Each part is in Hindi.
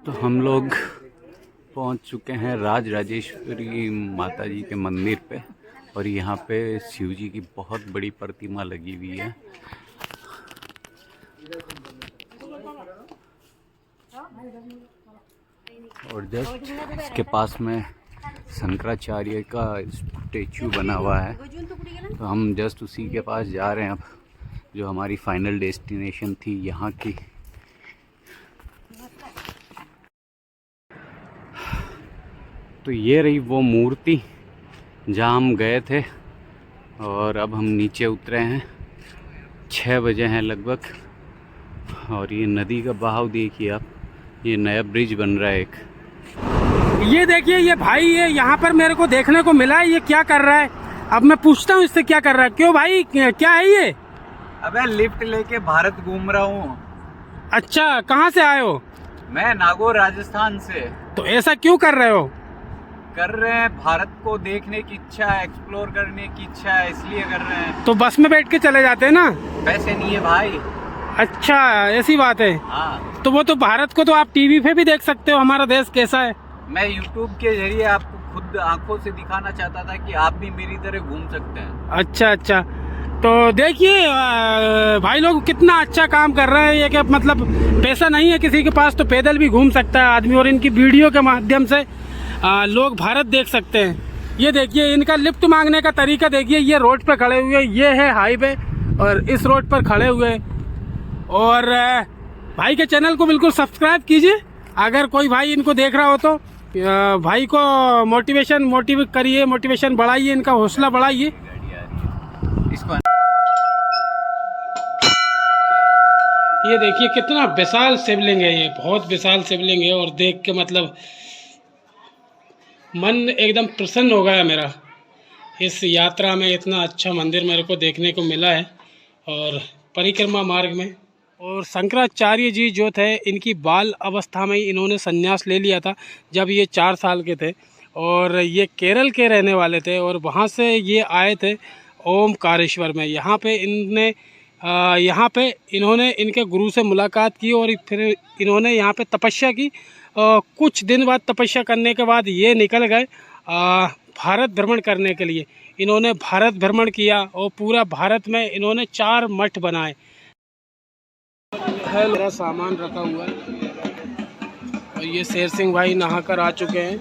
तो हम लोग पहुंच चुके हैं राज राजेश्वरी माता जी के मंदिर पे और यहाँ पे शिव जी की बहुत बड़ी प्रतिमा लगी हुई है। और जस्ट इसके पास में शंकराचार्य का स्टैचू बना हुआ है, तो हम जस्ट उसी के पास जा रहे हैं अब, जो हमारी फाइनल डेस्टिनेशन थी यहाँ की। तो ये रही वो मूर्ति जहाँ हम गए थे और अब हम नीचे उतरे हैं। 6 बजे हैं लगभग और ये नदी का बहाव देखिए आप, ये नया ब्रिज बन रहा है एक। ये देखिए ये भाई ये यहाँ पर मेरे को देखने को मिला है, ये क्या कर रहा है। अब मैं पूछता हूँ इससे क्या कर रहा है। क्यों भाई क्या है ये? अबे लिफ्ट लेके भारत घूम रहा हूँ। अच्छा, कहाँ से आए हो? मैं नागौर राजस्थान से। तो ऐसा क्यों कर रहे हो? कर रहे हैं, भारत को देखने की इच्छा है, एक्सप्लोर करने की इच्छा है, इसलिए कर रहे हैं। तो बस में बैठ के चले जाते हैं ना? पैसे नहीं है भाई। अच्छा ऐसी बात है। हाँ, तो वो तो भारत को तो आप टीवी पे भी देख सकते हो, हमारा देश कैसा है। मैं यूट्यूब के जरिए आपको खुद आंखों से दिखाना चाहता था कि आप भी मेरी तरह घूम सकते हैं। अच्छा अच्छा, तो देखिए भाई लोग कितना अच्छा काम कर रहे हैं। ये कि मतलब पैसा नहीं है किसी के पास तो पैदल भी घूम सकता है आदमी, और इनकी वीडियो के माध्यम से लोग भारत देख सकते हैं। ये देखिए इनका लिफ्ट मांगने का तरीका देखिए, ये रोड पे खड़े हुए, ये है हाईवे और इस रोड पर खड़े हुए। और भाई के चैनल को बिल्कुल सब्सक्राइब कीजिए, अगर कोई भाई इनको देख रहा हो तो भाई को मोटिवेट करिए, मोटिवेशन बढ़ाइए, इनका हौसला बढ़ाइए। ये देखिए कितना विशाल शिवलिंग है, ये बहुत विशाल शिवलिंग है और देख के मतलब मन एकदम प्रसन्न हो गया मेरा। इस यात्रा में इतना अच्छा मंदिर मेरे को देखने को मिला है और परिक्रमा मार्ग में। और शंकराचार्य जी जो थे, इनकी बाल अवस्था में ही इन्होंने संन्यास ले लिया था जब ये 4 साल के थे, और ये केरल के रहने वाले थे और वहाँ से ये आए थे ओमकारेश्वर में। यहाँ पे इन्होंने इनके गुरु से मुलाकात की और फिर इन्होंने यहाँ पे तपस्या की। कुछ दिन बाद तपस्या करने के बाद ये निकल गए भारत भ्रमण करने के लिए। इन्होंने भारत भ्रमण किया और पूरा भारत में इन्होंने 4 मठ बनाए। मेरा सामान रखा हुआ है और ये शेर सिंह भाई नहाकर आ चुके हैं।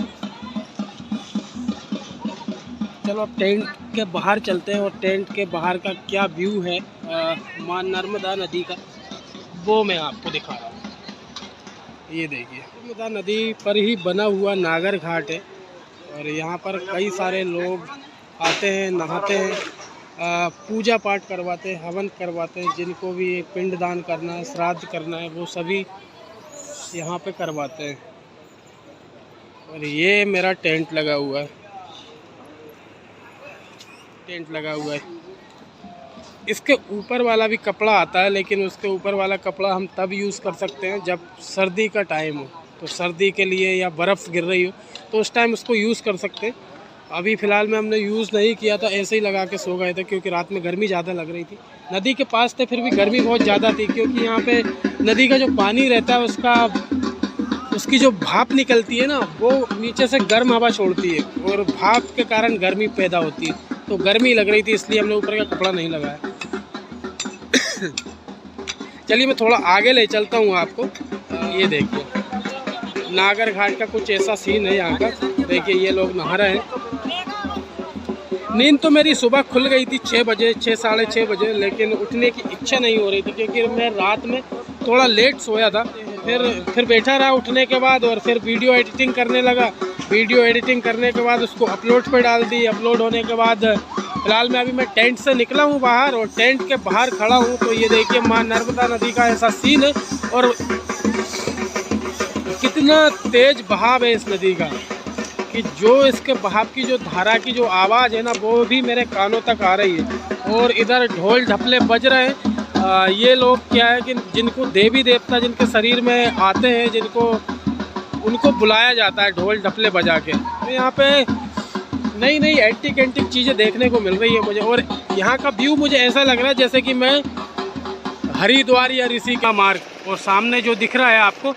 चलो अब टेंट के बाहर चलते हैं और टेंट के बाहर का क्या व्यू है मां नर्मदा नदी का, वो मैं आपको दिखा रहा हूँ। ये देखिए नर्मदा नदी पर ही बना हुआ नागर घाट है और यहाँ पर कई सारे लोग आते हैं, नहाते हैं, पूजा पाठ करवाते हैं, हवन करवाते हैं। जिनको भी पिंडदान करना है, श्राद्ध करना है, वो सभी यहाँ पे करवाते हैं। और ये मेरा टेंट लगा हुआ है, इसके ऊपर वाला भी कपड़ा आता है, लेकिन उसके ऊपर वाला कपड़ा हम तब यूज़ कर सकते हैं जब सर्दी का टाइम हो, तो सर्दी के लिए या बर्फ़ गिर रही हो तो उस टाइम उसको यूज़ कर सकते हैं। अभी फ़िलहाल में हमने यूज़ नहीं किया था, ऐसे ही लगा के सो गए थे क्योंकि रात में गर्मी ज़्यादा लग रही थी। नदी के पास थे फिर भी गर्मी बहुत ज़्यादा थी, क्योंकि यहाँ पे नदी का जो पानी रहता है उसकी जो भाप निकलती है ना, वो नीचे से गर्म हवा छोड़ती है और भाप के कारण गर्मी पैदा होती है। तो गर्मी लग रही थी इसलिए हमने ऊपर का कपड़ा नहीं लगाया। चलिए मैं थोड़ा आगे ले चलता हूँ आपको। ये देखिए नागर घाट का कुछ ऐसा सीन है यहाँ का। देखिए ये लोग नहा रहे हैं। नींद तो मेरी सुबह खुल गई थी 6 बजे, 6 साढ़े 6 बजे, लेकिन उठने की इच्छा नहीं हो रही थी क्योंकि मैं रात में थोड़ा लेट सोया था। फिर बैठा रहा उठने के बाद और फिर वीडियो एडिटिंग करने लगा। वीडियो एडिटिंग करने के बाद उसको अपलोड पे डाल दी। अपलोड होने के बाद फिलहाल मैं अभी टेंट से निकला हूँ बाहर और टेंट के बाहर खड़ा हूँ। तो ये देखिए मां नर्मदा नदी का ऐसा सीन है और कितना तेज बहाव है इस नदी का कि जो इसके बहाव की जो धारा की जो आवाज़ है ना, वो भी मेरे कानों तक आ रही है। और इधर ढोल ढपले बज रहे हैं। ये लोग क्या है कि जिनको देवी देवता जिनके शरीर में आते हैं, उनको बुलाया जाता है ढोल ढपले बजा के। तो यहाँ पे नई नई एंटिक चीज़ें देखने को मिल रही है मुझे। और यहाँ का व्यू मुझे ऐसा लग रहा है जैसे कि मैं हरिद्वार या ऋषि का मार्ग, और सामने जो दिख रहा है आपको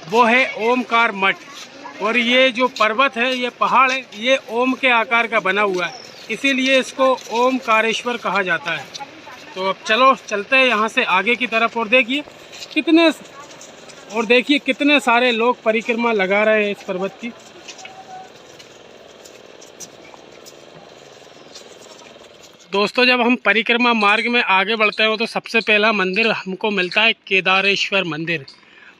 वो है ओमकार मठ। और ये जो पर्वत है, ये पहाड़ है, ये ओम के आकार का बना हुआ है, इसीलिए इसको ओमकारेश्वर कहा जाता है। तो अब चलो चलते हैं यहाँ से आगे की तरफ। और देखिए कितने सारे लोग परिक्रमा लगा रहे हैं इस पर्वत की। दोस्तों, जब हम परिक्रमा मार्ग में आगे बढ़ते हैं तो सबसे पहला मंदिर हमको मिलता है केदारेश्वर मंदिर।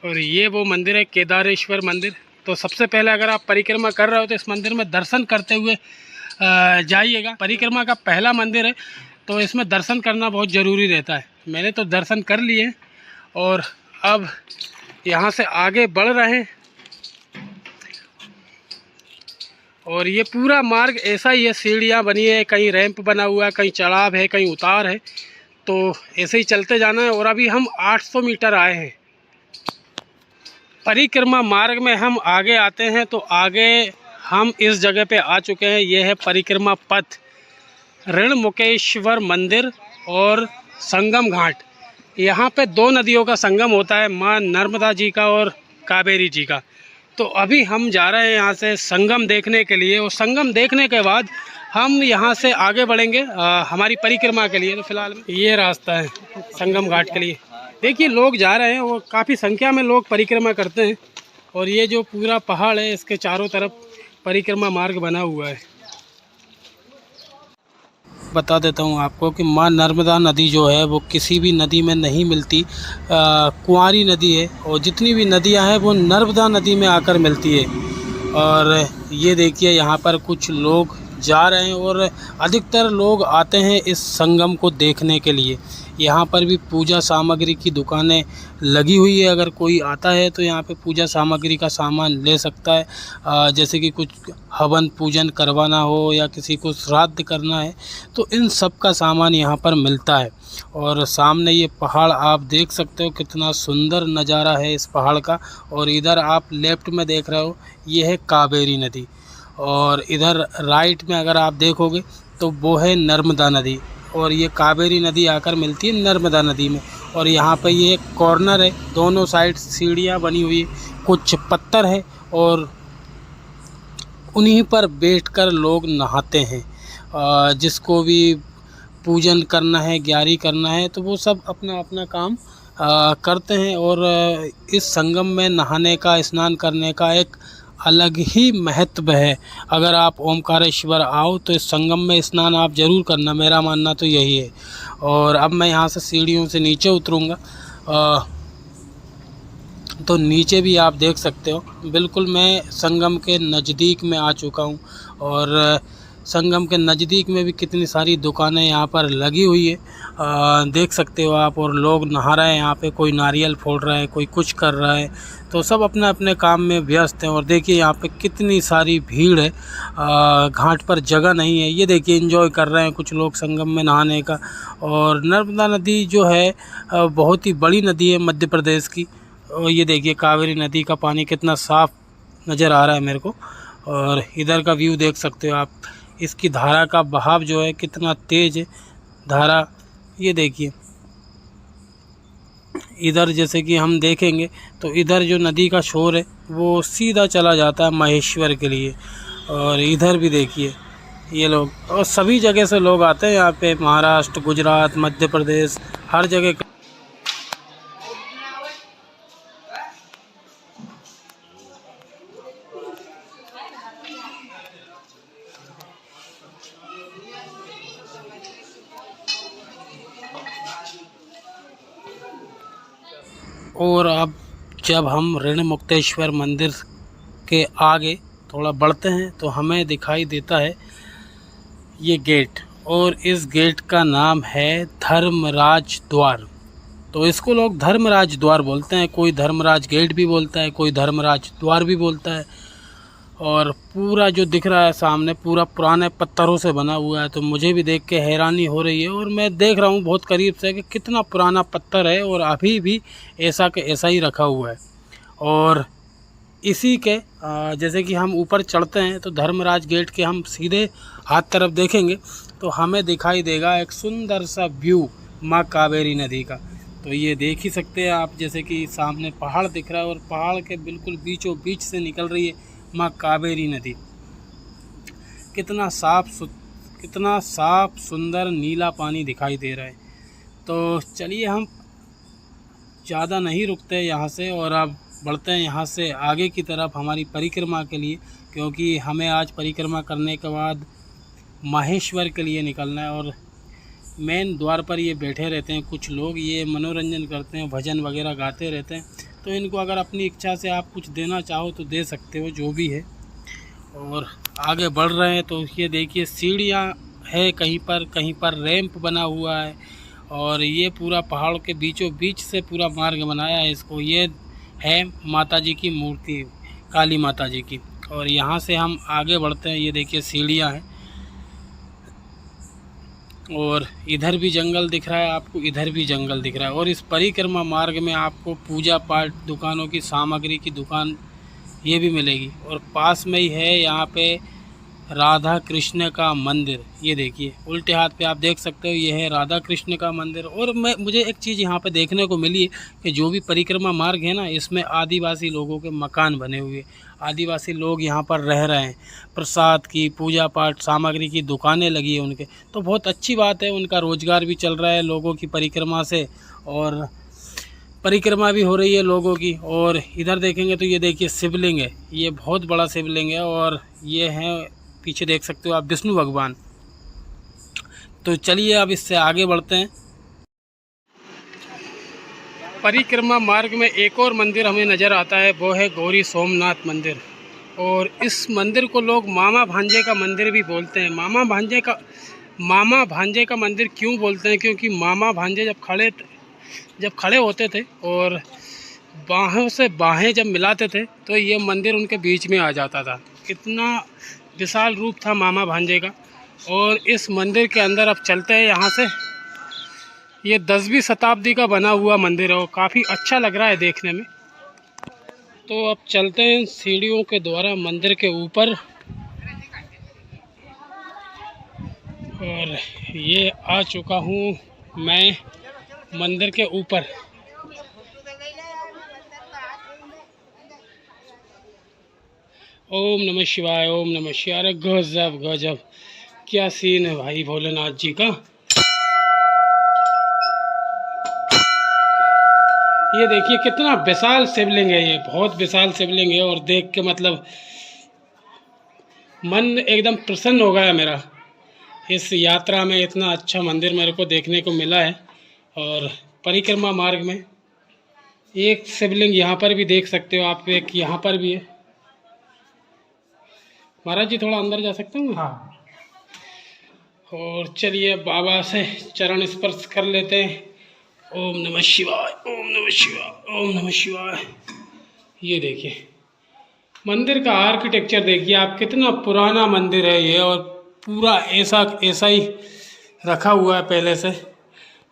और ये वो मंदिर है केदारेश्वर मंदिर। तो सबसे पहले अगर आप परिक्रमा कर रहे हो तो इस मंदिर में दर्शन करते हुए जाइएगा। परिक्रमा का पहला मंदिर है तो इसमें दर्शन करना बहुत ज़रूरी रहता है। मैंने तो दर्शन कर लिए और अब यहाँ से आगे बढ़ रहे हैं। और ये पूरा मार्ग ऐसा ही है, सीढ़ियाँ बनी है, कहीं रैंप बना हुआ है, कहीं चढ़ाव है, कहीं उतार है। तो ऐसे ही चलते जाना है। और अभी हम 800 मीटर आए हैं। परिक्रमा मार्ग में हम आगे आते हैं तो आगे हम इस जगह पे आ चुके हैं। ये है परिक्रमा पथ, ऋणमुकेश्वर मंदिर और संगम घाट। यहाँ पे दो नदियों का संगम होता है, माँ नर्मदा जी का और कावेरी जी का। तो अभी हम जा रहे हैं यहाँ से संगम देखने के लिए। और संगम देखने के बाद हम यहाँ से आगे बढ़ेंगे हमारी परिक्रमा के लिए। तो फिलहाल ये रास्ता है संगम घाट के लिए। देखिए लोग जा रहे हैं और काफ़ी संख्या में लोग परिक्रमा करते हैं। और ये जो पूरा पहाड़ है, इसके चारों तरफ परिक्रमा मार्ग बना हुआ है। बता देता हूँ आपको कि माँ नर्मदा नदी जो है वो किसी भी नदी में नहीं मिलती, कुंवारी नदी है। और जितनी भी नदियाँ हैं वो नर्मदा नदी में आकर मिलती है। और ये देखिए यहाँ पर कुछ लोग जा रहे हैं और अधिकतर लोग आते हैं इस संगम को देखने के लिए। यहाँ पर भी पूजा सामग्री की दुकानें लगी हुई है। अगर कोई आता है तो यहाँ पे पूजा सामग्री का सामान ले सकता है। जैसे कि कुछ हवन पूजन करवाना हो या किसी को श्राद्ध करना है तो इन सब का सामान यहाँ पर मिलता है। और सामने ये पहाड़ आप देख सकते हो, कितना सुंदर नज़ारा है इस पहाड़ का। और इधर आप लेफ्ट में देख रहे हो, ये है कावेरी नदी। और इधर राइट में अगर आप देखोगे तो वो है नर्मदा नदी। और ये कावेरी नदी आकर मिलती है नर्मदा नदी में। और यहाँ पे ये कॉर्नर है, दोनों साइड सीढ़ियाँ बनी हुई है, कुछ पत्थर है और उन्हीं पर बैठकर लोग नहाते हैं। जिसको भी पूजन करना है, ग्यारी करना है, तो वो सब अपना अपना काम करते हैं। और इस संगम में नहाने का, स्नान करने का एक अलग ही महत्व है। अगर आप ओमकारेश्वर आओ तो इस संगम में स्नान आप ज़रूर करना, मेरा मानना तो यही है। और अब मैं यहाँ से सीढ़ियों से नीचे उतरूँगा। तो नीचे भी आप देख सकते हो, बिल्कुल मैं संगम के नज़दीक में आ चुका हूँ। और संगम के नज़दीक में भी कितनी सारी दुकानें यहाँ पर लगी हुई है, देख सकते हो आप। और लोग नहा रहे हैं यहाँ पे, कोई नारियल फोड़ रहा है, कोई कुछ कर रहा है। तो सब अपने अपने काम में व्यस्त हैं। और देखिए यहाँ पे कितनी सारी भीड़ है, घाट पर जगह नहीं है। ये देखिए एंजॉय कर रहे हैं कुछ लोग संगम में नहाने का। और नर्मदा नदी जो है बहुत ही बड़ी नदी है मध्य प्रदेश की। और ये देखिए कावेरी नदी का पानी कितना साफ़ नज़र आ रहा है मेरे को। और इधर का व्यू देख सकते हो आप, इसकी धारा का बहाव जो है कितना तेज़ है धारा। ये देखिए इधर जैसे कि हम देखेंगे तो इधर जो नदी का शोर है वो सीधा चला जाता है महेश्वर के लिए। और इधर भी देखिए ये लोग, और सभी जगह से लोग आते हैं यहाँ पे, महाराष्ट्र, गुजरात, मध्य प्रदेश, हर जगह। और अब जब हम ऋणमुक्तेश्वर मंदिर के आगे थोड़ा बढ़ते हैं तो हमें दिखाई देता है ये गेट। और इस गेट का नाम है धर्मराज द्वार। तो इसको लोग धर्मराज द्वार बोलते हैं, कोई धर्मराज गेट भी बोलता है, कोई धर्मराज द्वार भी बोलता है। और पूरा जो दिख रहा है सामने पूरा पुराने पत्थरों से बना हुआ है। तो मुझे भी देख के हैरानी हो रही है। और मैं देख रहा हूँ बहुत करीब से कि कितना पुराना पत्थर है और अभी भी ऐसा के ऐसा ही रखा हुआ है। और इसी के जैसे कि हम ऊपर चढ़ते हैं तो धर्मराज गेट के हम सीधे हाथ तरफ देखेंगे तो हमें दिखाई देगा एक सुंदर सा व्यू माँ कावेरी नदी का। तो ये देख ही सकते हैं आप, जैसे कि सामने पहाड़ दिख रहा है और पहाड़ के बिल्कुल बीचों बीच से निकल रही है माँ कावेरी नदी। कितना साफ सुंदर नीला पानी दिखाई दे रहा है। तो चलिए हम ज़्यादा नहीं रुकते यहाँ से और अब बढ़ते हैं यहाँ से आगे की तरफ हमारी परिक्रमा के लिए, क्योंकि हमें आज परिक्रमा करने के बाद माहेश्वर के लिए निकलना है। और मेन द्वार पर ये बैठे रहते हैं कुछ लोग, ये मनोरंजन करते हैं, भजन वगैरह गाते रहते हैं। तो इनको अगर अपनी इच्छा से आप कुछ देना चाहो तो दे सकते हो, जो भी है। और आगे बढ़ रहे हैं तो ये देखिए सीढ़ियाँ है, कहीं पर रैंप बना हुआ है और ये पूरा पहाड़ के बीचों बीच से पूरा मार्ग बनाया है इसको। ये है माता जी की मूर्ति, काली माता जी की। और यहाँ से हम आगे बढ़ते हैं, ये देखिए सीढ़ियाँ हैं और इधर भी जंगल दिख रहा है आपको, इधर भी जंगल दिख रहा है। और इस परिक्रमा मार्ग में आपको पूजा पाठ दुकानों की सामग्री की दुकान ये भी मिलेगी। और पास में ही है यहाँ पे राधा कृष्ण का मंदिर। ये देखिए उल्टे हाथ पे आप देख सकते हो, ये है राधा कृष्ण का मंदिर। और मुझे एक चीज़ यहाँ पे देखने को मिली है कि जो भी परिक्रमा मार्ग है ना, इसमें आदिवासी लोगों के मकान बने हुए, आदिवासी लोग यहाँ पर रह रहे हैं। प्रसाद की, पूजा पाठ सामग्री की दुकानें लगी है उनके, तो बहुत अच्छी बात है। उनका रोज़गार भी चल रहा है लोगों की परिक्रमा से और परिक्रमा भी हो रही है लोगों की। और इधर देखेंगे तो ये देखिए शिवलिंग है, ये बहुत बड़ा शिवलिंग है और ये है पीछे देख सकते हो आप विष्णु भगवान। तो चलिए अब इससे आगे बढ़ते हैं। परिक्रमा मार्ग में एक और मंदिर हमें नज़र आता है, वो है गौरी सोमनाथ मंदिर। और इस मंदिर को लोग मामा भांजे का मंदिर भी बोलते हैं। मामा भांजे का मंदिर क्यों बोलते हैं? क्योंकि मामा भांजे जब खड़े होते थे और बाहों से बाहें जब मिलाते थे तो ये मंदिर उनके बीच में आ जाता था। कितना विशाल रूप था मामा भांजे का। और इस मंदिर के अंदर अब चलते हैं यहाँ से। ये 10वीं शताब्दी का बना हुआ मंदिर है और काफ़ी अच्छा लग रहा है देखने में। तो अब चलते हैं सीढ़ियों के द्वारा मंदिर के ऊपर। और ये आ चुका हूँ मैं मंदिर के ऊपर। ओम नमः शिवाय, ओम नमः शिवाय। अरे गजब गजब क्या सीन है भाई भोलेनाथ जी का। ये देखिए कितना विशाल शिवलिंग है, ये बहुत विशाल शिवलिंग है। और देख के मतलब मन एकदम प्रसन्न हो गया मेरा। इस यात्रा में इतना अच्छा मंदिर मेरे को देखने को मिला है। और परिक्रमा मार्ग में एक शिवलिंग यहाँ पर भी देख सकते हो आप, एक यहाँ पर भी है। महाराज जी थोड़ा अंदर जा सकते हैं? हाँ। और चलिए बाबा से चरण स्पर्श कर लेते हैं। ओम नमः शिवाय, ओम नमः शिवाय, ओम नमः शिवाय। ये देखिए मंदिर का आर्किटेक्चर देखिए आप, कितना पुराना मंदिर है ये। और पूरा ऐसा ही रखा हुआ है पहले से।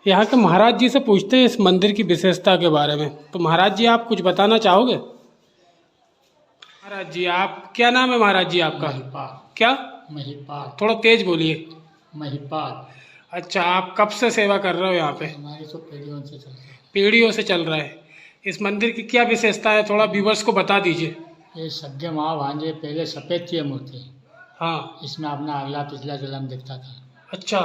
यहाँ के महाराज जी से पूछते हैं इस मंदिर की विशेषता के बारे में। तो महाराज जी आप कुछ बताना चाहोगे? महाराज जी आप, क्या नाम है महाराज जी आपका? महिपाल। क्या? महिपाल। थोड़ा तेज बोलिए। महिपाल। अच्छा, आप कब से सेवा कर रहे हो यहाँ पे? हमारी तो पीढ़ियों से चलता है। पीढ़ियों से चल रहा है। इस मंदिर की क्या विशेषता है, थोड़ा व्यूवर्स को बता दीजिए। ये सज्जन माँ भांजे पहले सफ़ेद थी मूर्ति। हाँ। इसमें अपना अगला पिछला जन्म दिखता था। अच्छा।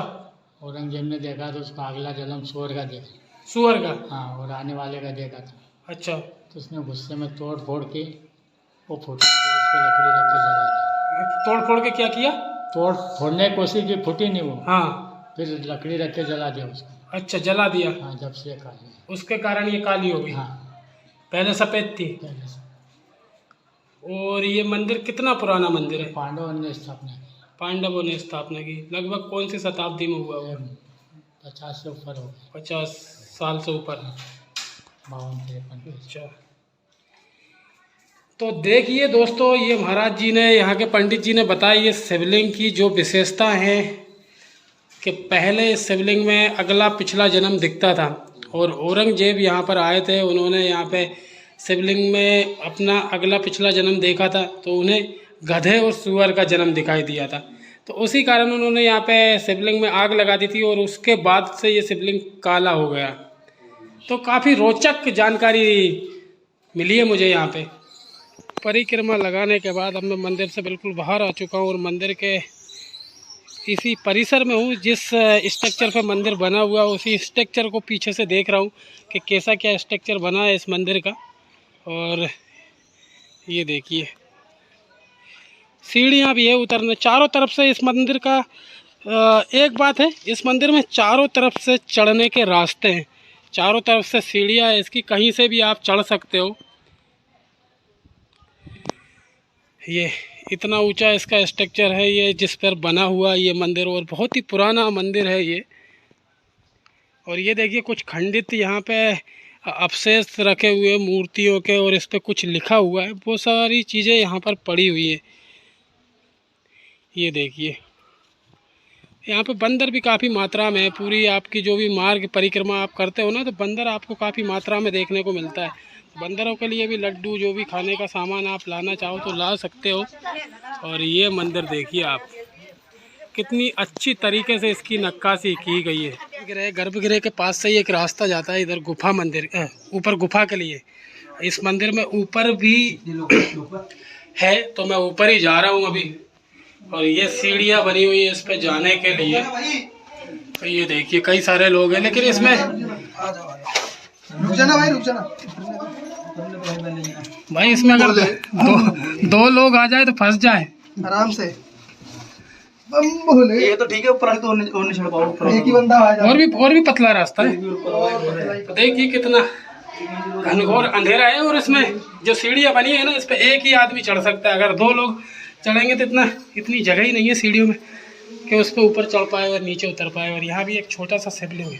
औरंगजेब ने देखा तो उसका अगला जन्म सुअर का देखा। सुअर का? हाँ, और आने वाले का देखा था। अच्छा। तो उसने गुस्से में तोड़ फोड़ के वो फूटी, उसको लकड़ी रख के जला दिया। तोड़ फोड़ के क्या किया? तोड़ फोड़ने की कोशिश की, फूटी नहीं वो। हाँ। फिर लकड़ी रख के जला दिया उसको। अच्छा, जला दिया। हाँ, जब से काली। उसके कारण ये काली हो गई। हाँ, पहले सफ़ेद थी। पहले से। और ये मंदिर कितना पुराना मंदिर है? पांडवों ने स्थापना की। पांडवों ने स्थापना की। लगभग कौन सी शताब्दी में हुआ होगा? 50 से ऊपर हो गया। 50 साल से ऊपर। 52-53। अच्छा, तो देखिए दोस्तों, ये महाराज जी ने, यहाँ के पंडित जी ने बताया ये शिवलिंग की जो विशेषता है कि पहले इस शिवलिंग में अगला पिछला जन्म दिखता था। और औरंगजेब यहाँ पर आए थे, उन्होंने यहाँ पे शिवलिंग में अपना अगला पिछला जन्म देखा था, तो उन्हें गधे और सुअर का जन्म दिखाई दिया था। तो उसी कारण उन्होंने यहाँ पे शिवलिंग में आग लगा दी थी और उसके बाद से ये शिवलिंग काला हो गया। तो काफ़ी रोचक जानकारी मिली है मुझे यहाँ पे। परिक्रमा लगाने के बाद अब मैं मंदिर से बिल्कुल बाहर आ चुका हूँ और मंदिर के इसी परिसर में हूँ। जिस स्ट्रक्चर पे मंदिर बना हुआ है उसी स्ट्रक्चर को पीछे से देख रहा हूँ कि कैसा क्या स्ट्रक्चर बना है इस मंदिर का। और ये देखिए सीढ़ियाँ भी है उतरने चारों तरफ से इस मंदिर का। एक बात है, इस मंदिर में चारों तरफ से चढ़ने के रास्ते हैं, चारों तरफ से सीढ़ियाँ है इसकी, कहीं से भी आप चढ़ सकते हो। ये इतना ऊंचा इसका स्ट्रक्चर है ये जिस पर बना हुआ ये मंदिर, और बहुत ही पुराना मंदिर है ये। और ये देखिए कुछ खंडित यहाँ पे अवशेष रखे हुए मूर्तियों के, और इस पर कुछ लिखा हुआ है, बहुत सारी चीज़ें यहाँ पर पड़ी हुई है। ये देखिए यहाँ पे बंदर भी काफ़ी मात्रा में है। पूरी आपकी जो भी मार्ग परिक्रमा आप करते हो ना, तो बंदर आपको काफ़ी मात्रा में देखने को मिलता है। बंदरों के लिए भी लड्डू जो भी खाने का सामान आप लाना चाहो तो ला सकते हो। और ये मंदिर देखिए आप, कितनी अच्छी तरीके से इसकी नक्काशी की गई है। गर्भगृह के पास से ही एक रास्ता जाता है इधर गुफा मंदिर, ऊपर गुफा के लिए। इस मंदिर में ऊपर भी है, तो मैं ऊपर ही जा रहा हूँ अभी। और ये सीढ़ियाँ बनी हुई है इस पे जाने के लिए। तो ये देखिए कई सारे लोग हैं, लेकिन इसमें रुक जाना भाई, रुक जाना भाई, इसमें अगर दो लोग आ जाए तो फंस जाए आराम से। बम बोले ये तो ठीक है, ऊपर तो नहीं चढ़ पाओ, एक ही बंदा आ जाए। और भी पतला रास्ता है। तो देखिए कितना घनघोर अंधेरा है, और इसमें जो सीढ़ियाँ बनी है ना, इस पे एक ही आदमी चढ़ सकता है। अगर दो लोग चढ़ेंगे तो इतनी जगह ही नहीं है सीढ़ियों में कि उस पर ऊपर चढ़ पाए और नीचे उतर पाए। और यहाँ भी एक छोटा सा शिवलिंग है,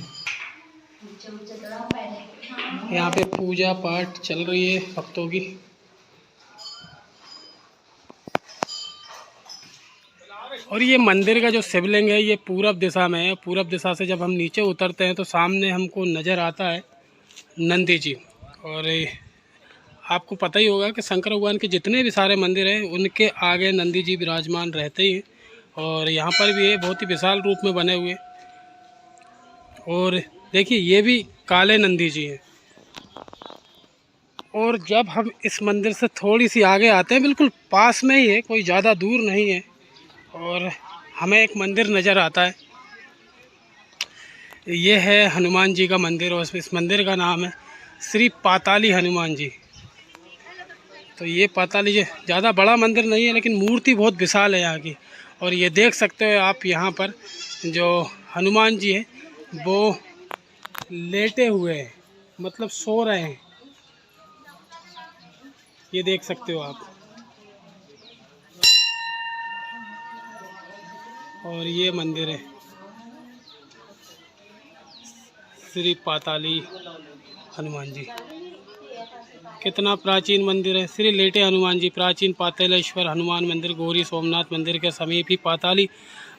यहाँ पे पूजा पाठ चल रही है भक्तों की। और ये मंदिर का जो शिवलिंग है ये पूरब दिशा में है। पूरब दिशा से जब हम नीचे उतरते हैं तो सामने हमको नज़र आता है नंदी जी। और आपको पता ही होगा कि शंकर भगवान के जितने भी सारे मंदिर हैं उनके आगे नंदी जी विराजमान रहते ही हैं। और यहाँ पर भी ये बहुत ही विशाल रूप में बने हुए। और देखिए ये भी काले नंदी जी हैं। और जब हम इस मंदिर से थोड़ी सी आगे आते हैं, बिल्कुल पास में ही है, कोई ज़्यादा दूर नहीं है, और हमें एक मंदिर नज़र आता है। ये है हनुमान जी का मंदिर, और इस मंदिर का नाम है श्री पाताली हनुमान जी। तो ये पाताली जी ज़्यादा बड़ा मंदिर नहीं है, लेकिन मूर्ति बहुत विशाल है यहाँ की। और ये देख सकते हो आप, यहाँ पर जो हनुमान जी है वो लेटे हुए हैं, मतलब सो रहे हैं। ये देख सकते हो आप। और ये मंदिर है श्री पाताली हनुमान जी। कितना प्राचीन मंदिर है। श्री लेटे हनुमान जी, प्राचीन पातालेश्वर हनुमान मंदिर गौरी सोमनाथ मंदिर के समीप ही पाताली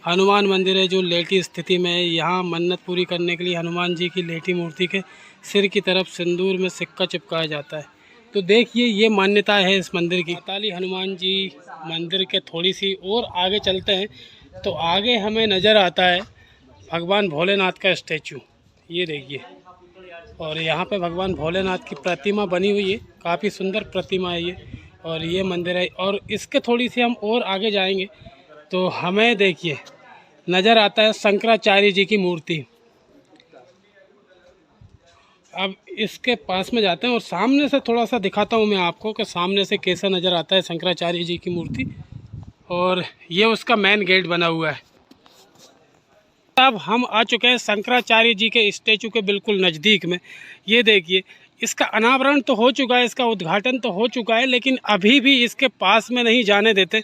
हनुमान मंदिर है, जो लेटी स्थिति में है। यहाँ मन्नत पूरी करने के लिए हनुमान जी की लेटी मूर्ति के सिर की तरफ सिंदूर में सिक्का चिपकाया जाता है। तो देखिए ये मान्यता है इस मंदिर की। पाताली हनुमान जी मंदिर के थोड़ी सी और आगे चलते हैं तो आगे हमें नज़र आता है भगवान भोलेनाथ का स्टैचू। ये देखिए, और यहाँ पे भगवान भोलेनाथ की प्रतिमा बनी हुई है, काफ़ी सुंदर प्रतिमा है ये। और ये मंदिर है, और इसके थोड़ी सी हम और आगे जाएंगे तो हमें देखिए नज़र आता है शंकराचार्य जी की मूर्ति। अब इसके पास में जाते हैं और सामने से थोड़ा सा दिखाता हूँ मैं आपको कि सामने से कैसा नज़र आता है शंकराचार्य जी की मूर्ति। और ये उसका मेन गेट बना हुआ है। अब हम आ चुके हैं शंकराचार्य जी के स्टैचू के बिल्कुल नज़दीक में। ये देखिए, इसका अनावरण तो हो चुका है, इसका उद्घाटन तो हो चुका है, लेकिन अभी भी इसके पास में नहीं जाने देते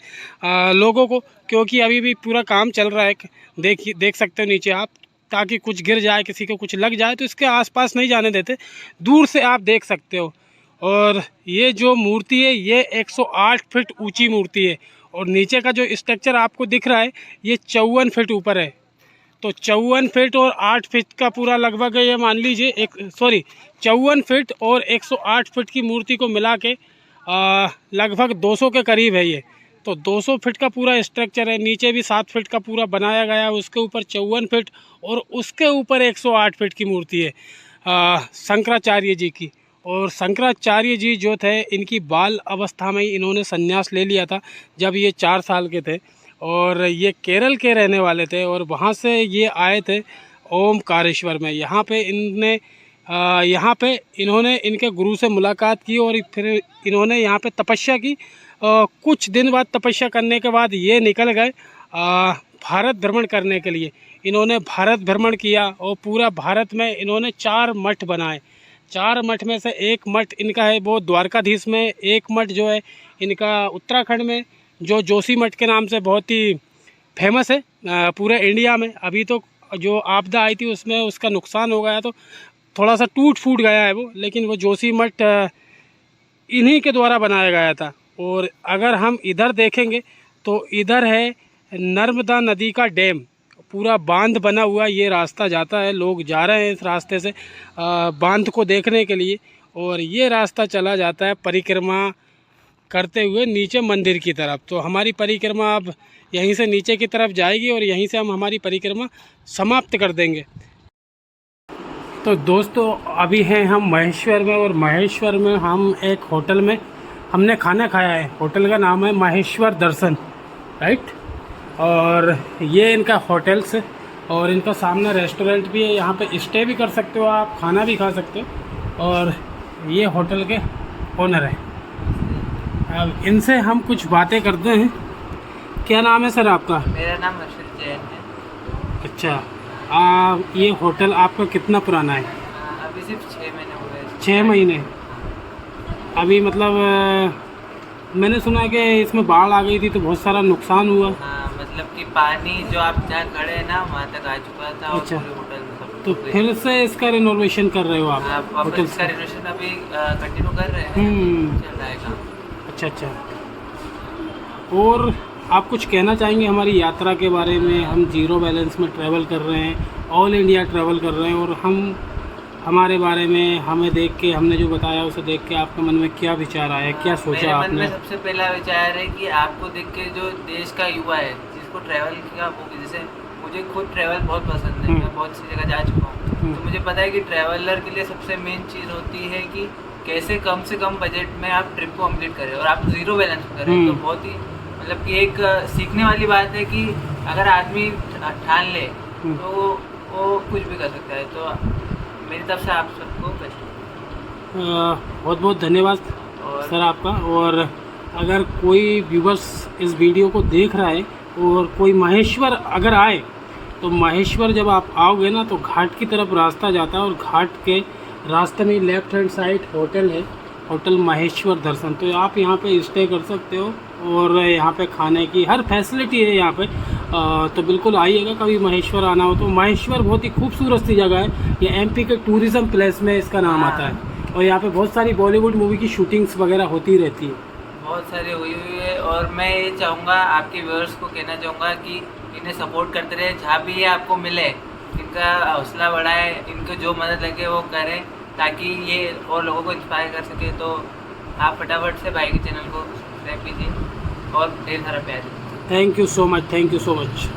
लोगों को, क्योंकि अभी भी पूरा काम चल रहा है। देख सकते हो नीचे आप, ताकि कुछ गिर जाए, किसी को कुछ लग जाए तो इसके आसपास नहीं जाने देते। दूर से आप देख सकते हो। और ये जो मूर्ति है ये 108 फीट ऊंची मूर्ति है, और नीचे का जो स्ट्रक्चर आपको दिख रहा है ये 54 फीट ऊपर है। तो 54 फीट और 8 फीट का पूरा लगभग ये मान लीजिए 54 फीट और 108 फीट की मूर्ति को मिला के लगभग 200 के करीब है ये। तो 200 फीट का पूरा स्ट्रक्चर है। नीचे भी 7 फीट का पूरा बनाया गया है, उसके ऊपर 54 फीट और उसके ऊपर 108 फीट की मूर्ति है। शंकराचार्य जी की। और शंकराचार्य जी जो थे इनकी बाल अवस्था में ही इन्होंने संन्यास ले लिया था जब ये 4 साल के थे। और ये केरल के रहने वाले थे और वहाँ से ये आए थे ओमकारेश्वर में। यहाँ पे इन्होंने इनके गुरु से मुलाकात की और फिर इन्होंने यहाँ पे तपस्या की। कुछ दिन बाद तपस्या करने के बाद ये निकल गए भारत भ्रमण करने के लिए। इन्होंने भारत भ्रमण किया और पूरा भारत में इन्होंने 4 मठ बनाए। 4 मठ में से एक मठ इनका है वो द्वारकाधीश में, एक मठ जो है इनका उत्तराखंड में जो जोशी मठ के नाम से बहुत ही फेमस है पूरे इंडिया में। अभी तो जो आपदा आई थी उसमें उसका नुकसान हो गया तो थोड़ा सा टूट फूट गया है वो, लेकिन वो जोशी मठ इन्हीं के द्वारा बनाया गया था। और अगर हम इधर देखेंगे तो इधर है नर्मदा नदी का डैम, पूरा बांध बना हुआ, ये रास्ता जाता है, लोग जा रहे हैं इस रास्ते से बांध को देखने के लिए। और ये रास्ता चला जाता है परिक्रमा करते हुए नीचे मंदिर की तरफ। तो हमारी परिक्रमा अब यहीं से नीचे की तरफ जाएगी और यहीं से हम हमारी परिक्रमा समाप्त कर देंगे। तो दोस्तों अभी हैं हम महेश्वर में और महेश्वर में हम एक होटल में हमने खाना खाया है। होटल का नाम है महेश्वर दर्शन, राइट। और ये इनका होटल्स है और इनका सामने रेस्टोरेंट भी है, यहाँ पे स्टे भी कर सकते हो आप, खाना भी खा सकते हो। और ये होटल के ओनर हैं। अब इनसे हम कुछ बातें करते हैं। क्या नाम है सर आपका? मेरा नाम हर्षित जैन है। अच्छा, ये होटल आपका कितना पुराना है? अभी सिर्फ 6 महीने हुए हैं। 6 महीने? अभी मतलब मैंने सुना है कि इसमें बाढ़ आ गई थी तो बहुत सारा नुकसान हुआ। हाँ, मतलब कि पानी जो आप जहाँ खड़े हैं ना वहाँ तक आ चुका था। अच्छा। और पूरे होटल में सब तो फिर से इसका रिनोवेशन कर रहे हो आप? वापस होटल इसका से? रिनोवेशन अभी कंटिन्यू कर रहे हैं, चल रहा है काम। अच्छा। और आप कुछ कहना चाहेंगे हमारी यात्रा के बारे में? हम जीरो बैलेंस में ट्रैवल कर रहे हैं, ऑल इंडिया ट्रैवल कर रहे हैं और हमारे बारे में हमें देख के, हमने जो बताया उसे देख के आपके मन में क्या विचार आया, क्या सोचा मेरे आपने? मन में सबसे पहला विचार है कि आपको देख के जो देश का युवा है जिसको ट्रैवल का वो, जैसे मुझे खुद ट्रैवल बहुत पसंद है, मैं बहुत सी जगह जा चुका हूँ। तो मुझे पता है कि ट्रैवलर के लिए सबसे मेन चीज़ होती है कि कैसे कम से कम बजट में आप ट्रिप को कंप्लीट करें और आप जीरो बैलेंस करें। तो बहुत ही मतलब कि एक सीखने वाली बात है कि अगर आदमी ठान ले तो वो कुछ भी कर सकता है। तो मेरी तरफ से आप सबको बहुत बहुत धन्यवाद सर आपका। और अगर कोई व्यूवर्स इस वीडियो को देख रहा है और कोई महेश्वर अगर आए तो महेश्वर जब आप आओगे ना तो घाट की तरफ रास्ता जाता है और घाट के रास्ते में लेफ्ट हैंड साइड होटल है, होटल महेश्वर दर्शन। तो आप यहाँ पे स्टे कर सकते हो और यहाँ पे खाने की हर फैसिलिटी है यहाँ पे। तो बिल्कुल आइएगा कभी महेश्वर आना हो तो। महेश्वर बहुत ही खूबसूरत सी जगह है, ये एमपी के टूरिज़्म प्लेस में इसका नाम आता है। और यहाँ पे बहुत सारी बॉलीवुड मूवी की शूटिंग्स वगैरह होती रहती है, बहुत सारी हुई है। और मैं ये चाहूँगा आपके व्यूअर्स को कहना चाहूँगा कि इन्हें सपोर्ट करते रहे, जहाँ भी ये आपको मिले इनका हौसला बढ़ाए, इनको जो मदद लगे वो करें ताकि ये और लोगों को इंस्पायर कर सके। तो आप फटाफट से भाई के चैनल को सब्सक्राइब कीजिए और ढेर सारा प्यार दीजिए। Thank you so much, thank you so much.